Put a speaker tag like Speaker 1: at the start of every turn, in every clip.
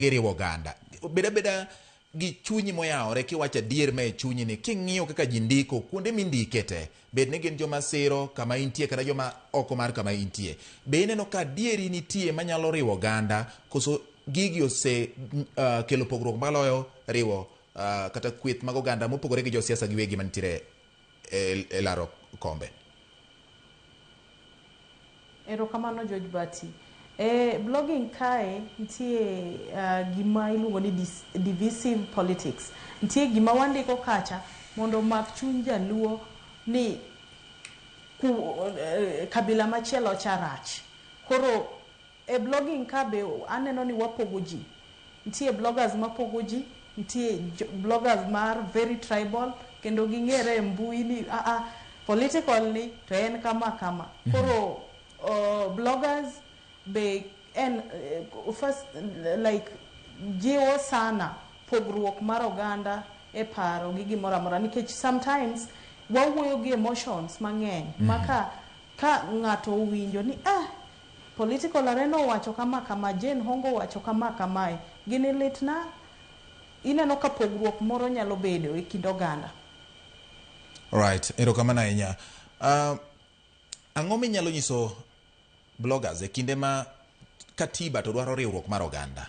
Speaker 1: giriwo oganda. Beda gi chunyi moyaore kiwacho dier me chunyi ni king'iyo kaka jindiko kuonde mindike te bed ni gin joma siro kama intie kata joma oko mar kama intie be ineno ka dieri nitie manyalo riwo oganda koso gigi ose kelo pogruok maloyo riwo kata kweth mag oganda mopogore gi josiasa giwegi mantiere e laro kombe.
Speaker 2: Erokamano George Bati. Blogging kae nitie gima iluongo ni divisive politics. Nitie gima wandiko kacha mondo mak chuny jaluo ni kabila machielo charach. Koro blogging ka be aneno ni wapogo ji. Nitie bloggers mapogo ji, nitie bloggers mar very tribal kendo ging'ere mbui ni political ni to en kama kama. Koro bloggers be and first like jiwo sana pogruok mar oganda e paro gi gimoro amora nikech sometimes wawuoyo gi emotions mang'eny maka ka ng'ato owinjo ni political arena wacho kama kama Jane Hongo wacho kama kamae gini litna ineno ka pogruok moro nyalo bedo e kind oganda.
Speaker 1: Right, erokamano ahinya. Ang'o minyalo nyiso bloggers e kinde ma katiba to dwaro riwruok mar oganda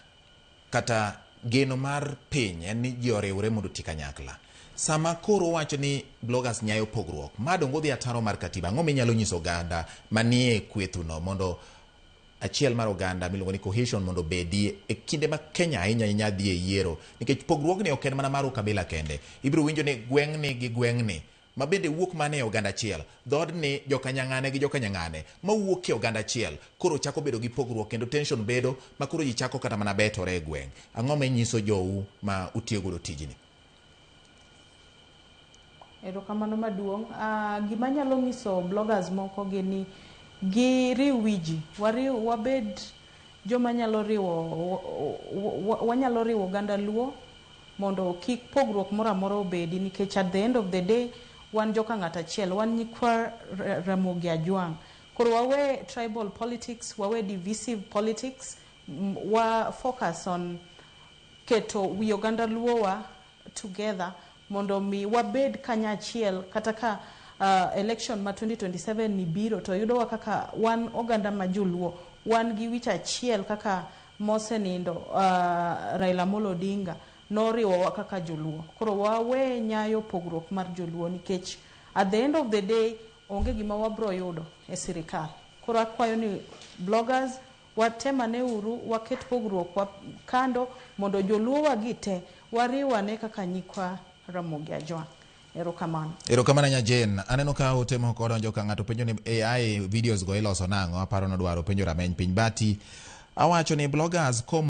Speaker 1: kata geno mar piny en ni ji oriwre mondo ti kanyakla sama koro wacho ni bloggers nyayo pogruok madongo dhi ataro mar katiba ang'o minyalo nyiso oganda manie kwethuno mondo achiel mar oganda miluongo ni cohesion mondo bedie e kinde ma Kenya ahinya dhi e yiero nikech pogruokni ok en mana mar kabila kende ibiro winjo ni gweng'ni gi gweng'ni ma bende wuok mane oganda achiel dhod ni jokanyang'ane gi jokanyang'ane ma wuok e oganda achiel koro chako bedo gi pogruok kendo tension bedo ma koro ji chako kata mana betore e gweng'. Ang'o manyiso jou ma utiyo godo tijni?
Speaker 2: Erokamano maduong'. Gima nyalo nyiso bloggers moko gini giriw wiji wabed joma nyalo riwo wanyalo riwo oganda luo mondo kik pogruok moro amora obedi nikech at the end of the day wan joka ng'at achiel wan nyikwa Ramogi Ajwang'. Koro wawe tribal politics, wawe divisive politics, wa focus on keto wi oganda luowa together mondo mi wabed kanya achiel kata ka election ma 2027 ni biro to yudowa kaka wan oganda ma joluo wan gi wich achiel kaka mosenindo Raila Amolo Odinga noriwowa kaka joluo. Koro wawe nyayo pogruok mar joluo nikech at the end of the day onge gima wabro yudo e sirikal. Koro akwayo ni bloggers watemane uru waket pogruok kando mondo joluo wagite wariwane kaka nyikwa Ramogi Ajwang'. Erokamano.
Speaker 1: Erokamano nya Jane. Aneno ka utemo ko donjo ka ng'ato penjo ni AI videos go iloso nang'o aparo no dwaro penjo rameny piny Bati awacho ni bloggers